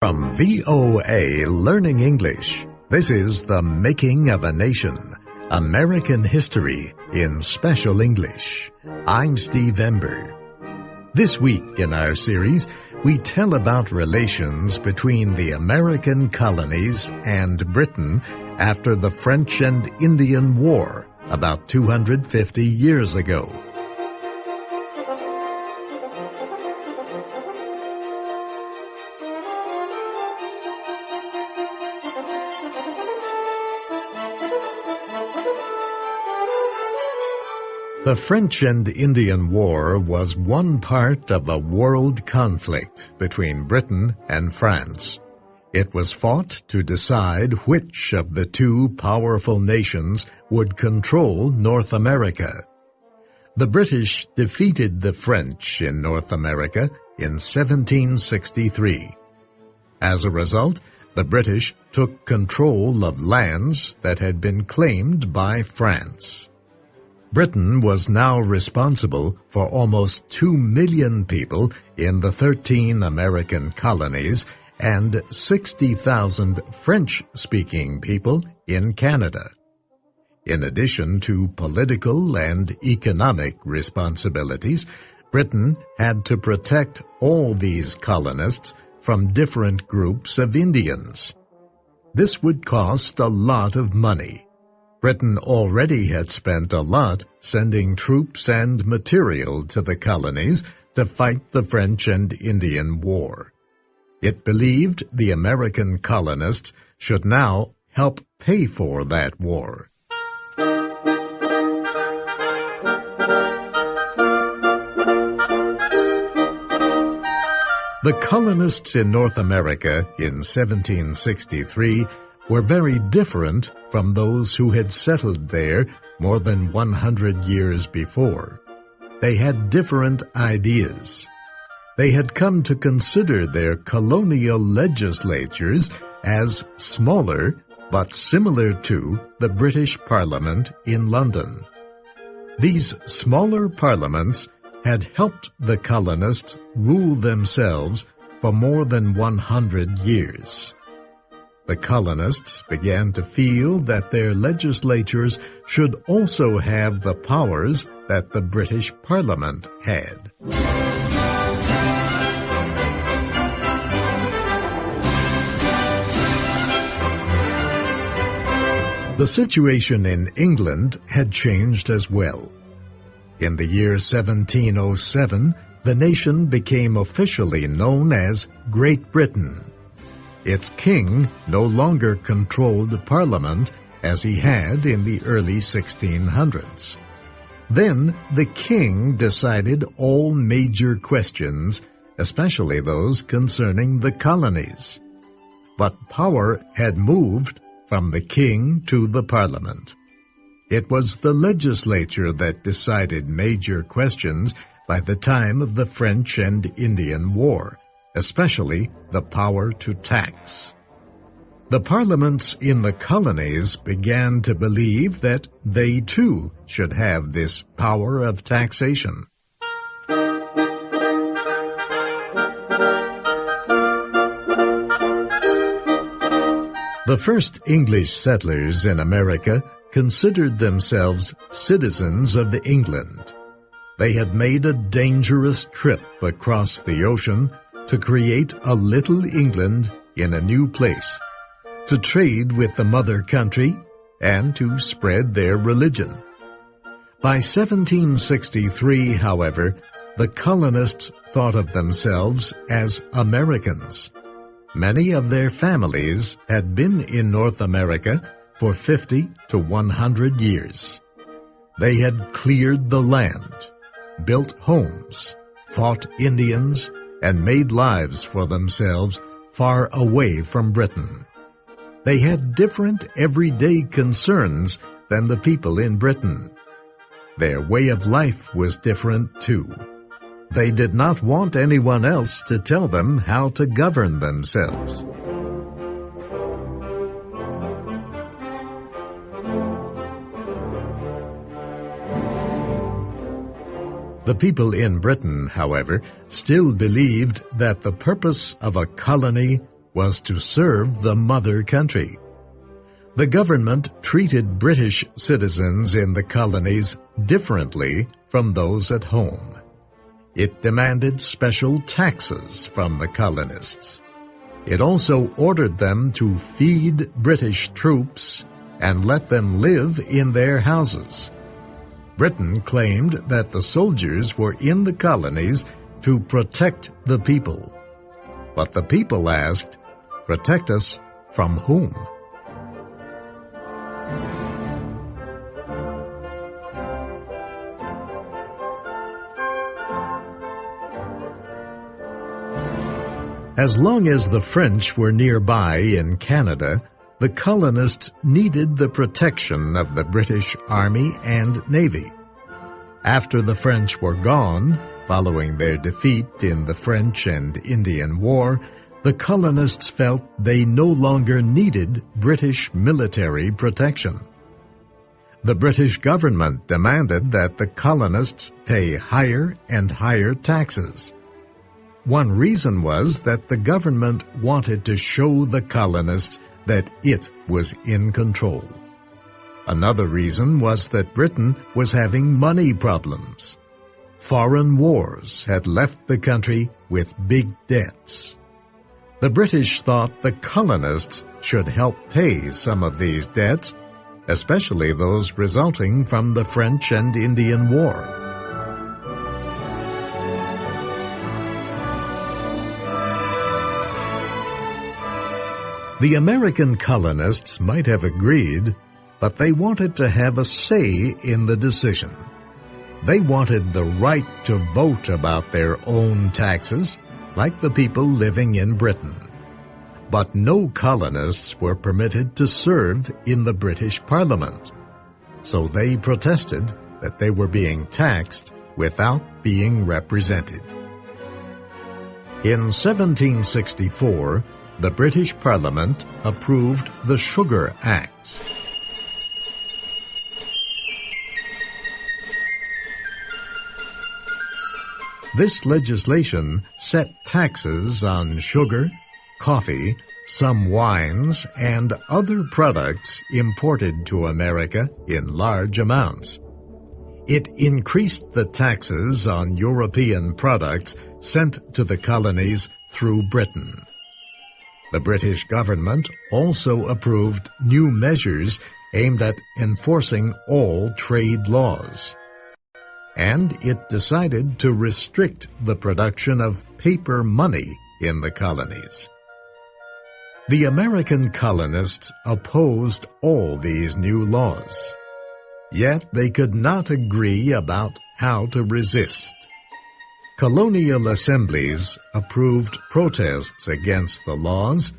From VOA Learning English, this is The Making of a Nation, American History in Special English. I'm Steve Ember. This week in our series, we tell about relations between the American colonies and Britain after the French and Indian War about 250 years ago. The French and Indian War was one part of a world conflict between Britain and France. It was fought to decide which of the two powerful nations would control North America. The British defeated the French in North America in 1763. As a result, the British took control of lands that had been claimed by France. Britain was now responsible for almost 2 million people in the 13 American colonies and 60,000 French-speaking people in Canada. In addition to political and economic responsibilities, Britain had to protect all these colonists from different groups of Indians. This would cost a lot of money. Britain already had spent a lot sending troops and material to the colonies to fight the French and Indian War. It believed the American colonists should now help pay for that war. The colonists in North America in 1763 were very different from those who had settled there more than 100 years before. They had different ideas. They had come to consider their colonial legislatures as smaller but similar to the British Parliament in London. These smaller parliaments had helped the colonists rule themselves for more than 100 years. The colonists began to feel that their legislatures should also have the powers that the British Parliament had. The situation in England had changed as well. In the year 1707, the nation became officially known as Great Britain. Its king no longer controlled Parliament as he had in the early 1600s. Then the king decided all major questions, especially those concerning the colonies. But power had moved from the king to the Parliament. It was the legislature that decided major questions by the time of the French and Indian War, especially the power to tax. The parliaments in the colonies began to believe that they too should have this power of taxation. The first English settlers in America considered themselves citizens of England. They had made a dangerous trip across the ocean to create a little England in a new place, to trade with the mother country, and to spread their religion. By 1763, however, the colonists thought of themselves as Americans. Many of their families had been in North America for 50 to 100 years. They had cleared the land, built homes, fought Indians, and made lives for themselves far away from Britain. They had different everyday concerns than the people in Britain. Their way of life was different too. They did not want anyone else to tell them how to govern themselves. The people in Britain, however, still believed that the purpose of a colony was to serve the mother country. The government treated British citizens in the colonies differently from those at home. It demanded special taxes from the colonists. It also ordered them to feed British troops and let them live in their houses. Britain claimed that the soldiers were in the colonies to protect the people. But the people asked, "Protect us from whom?" As long as the French were nearby in Canada, the colonists needed the protection of the British Army and Navy. After the French were gone, following their defeat in the French and Indian War, the colonists felt they no longer needed British military protection. The British government demanded that the colonists pay higher and higher taxes. One reason was that the government wanted to show the colonists that it was in control. Another reason was that Britain was having money problems. Foreign wars had left the country with big debts. The British thought the colonists should help pay some of these debts, especially those resulting from the French and Indian War. The American colonists might have agreed, but they wanted to have a say in the decision. They wanted the right to vote about their own taxes, like the people living in Britain. But no colonists were permitted to serve in the British Parliament, so they protested that they were being taxed without being represented. In 1764, the British Parliament approved the Sugar Act. This legislation set taxes on sugar, coffee, some wines, and other products imported to America in large amounts. It increased the taxes on European products sent to the colonies through Britain. The British government also approved new measures aimed at enforcing all trade laws. And it decided to restrict the production of paper money in the colonies. The American colonists opposed all these new laws. Yet they could not agree about how to resist. Colonial assemblies approved protests against the laws,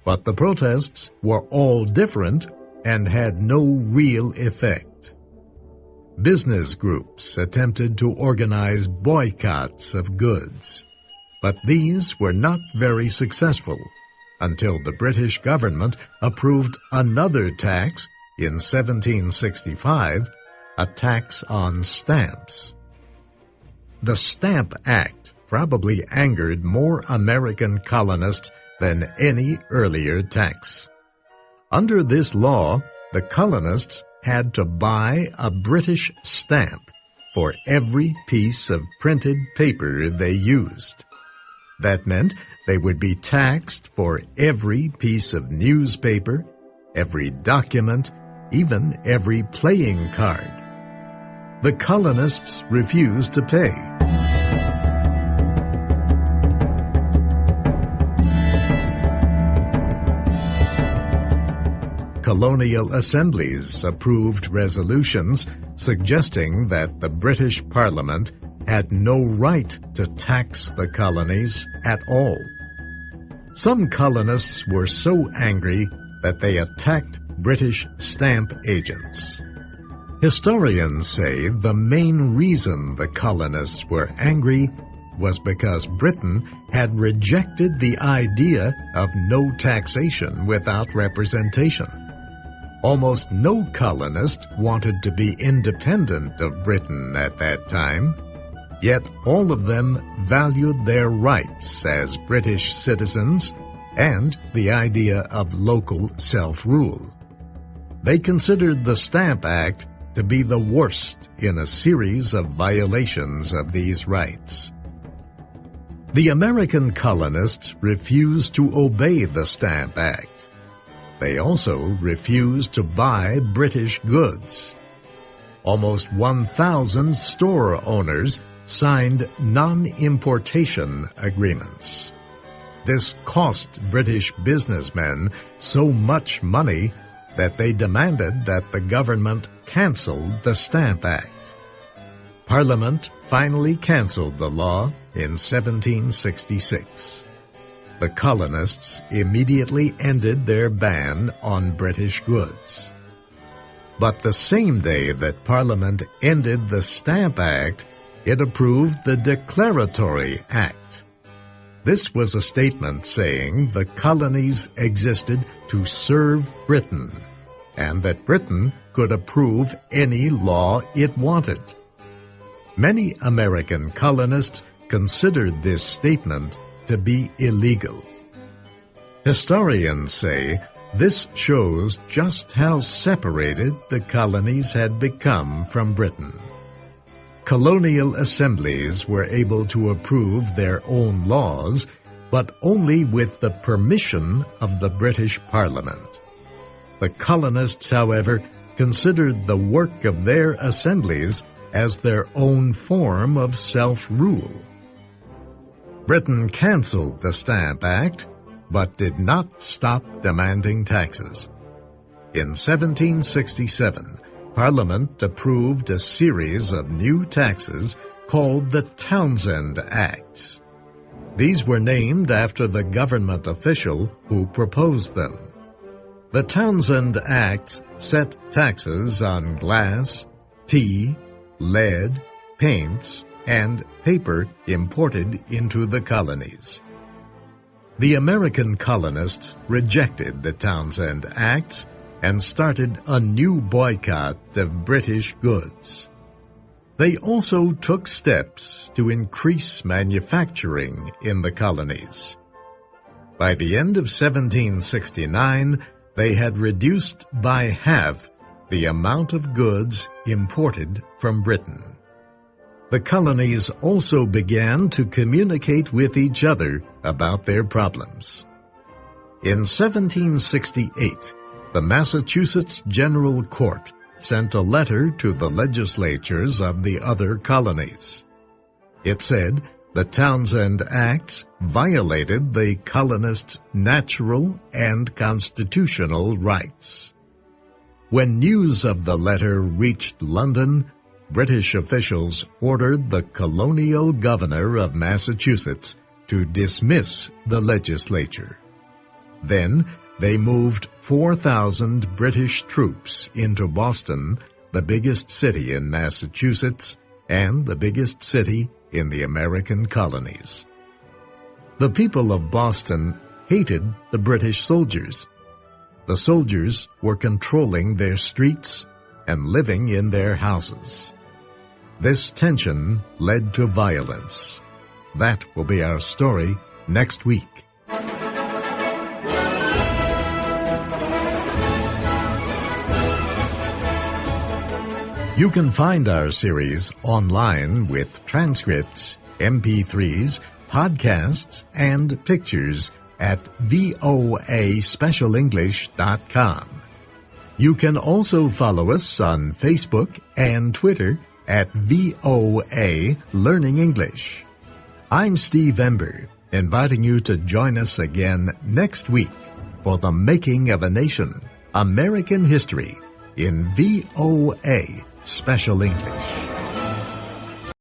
but the protests were all different and had no real effect. Business groups attempted to organize boycotts of goods, but these were not very successful until the British government approved another tax in 1765, a tax on stamps. The Stamp Act probably angered more American colonists than any earlier tax. Under this law, the colonists had to buy a British stamp for every piece of printed paper they used. That meant they would be taxed for every piece of newspaper, every document, even every playing card. The colonists refused to pay. Colonial assemblies approved resolutions suggesting that the British Parliament had no right to tax the colonies at all. Some colonists were so angry that they attacked British stamp agents. Historians say the main reason the colonists were angry was because Britain had rejected the idea of no taxation without representation. Almost no colonist wanted to be independent of Britain at that time, yet all of them valued their rights as British citizens and the idea of local self-rule. They considered the Stamp Act to be the worst in a series of violations of these rights. The American colonists refused to obey the Stamp Act. They also refused to buy British goods. Almost 1,000 store owners signed non-importation agreements. This cost British businessmen so much money that they demanded that the government cancel the Stamp Act. Parliament finally canceled the law in 1766. The colonists immediately ended their ban on British goods. But the same day that Parliament ended the Stamp Act, it approved the Declaratory Act. This was a statement saying the colonies existed to serve Britain, and that Britain could approve any law it wanted. Many American colonists considered this statement to be illegal. Historians say this shows just how separated the colonies had become from Britain. Colonial assemblies were able to approve their own laws, but only with the permission of the British Parliament. The colonists, however, considered the work of their assemblies as their own form of self-rule. Britain canceled the Stamp Act, but did not stop demanding taxes. In 1767, Parliament approved a series of new taxes called the Townshend Acts. These were named after the government official who proposed them. The Townshend Acts set taxes on glass, tea, lead, paints, and paper imported into the colonies. The American colonists rejected the Townshend Acts and started a new boycott of British goods. They also took steps to increase manufacturing in the colonies. By the end of 1769, they had reduced by half the amount of goods imported from Britain. The colonies also began to communicate with each other about their problems. In 1768, the Massachusetts General Court sent a letter to the legislatures of the other colonies. It said the Townshend Acts violated the colonists' natural and constitutional rights. When news of the letter reached London, British officials ordered the colonial governor of Massachusetts to dismiss the legislature. Then they moved 4,000 British troops into Boston, the biggest city in Massachusetts and the biggest city in the American colonies. The people of Boston hated the British soldiers. The soldiers were controlling their streets and living in their houses. This tension led to violence. That will be our story next week. You can find our series online with transcripts, MP3s, podcasts, and pictures at voaspecialenglish.com. You can also follow us on Facebook and Twitter at VOA Learning English. I'm Steve Ember, inviting you to join us again next week for The Making of a Nation, American History in VOA Special English.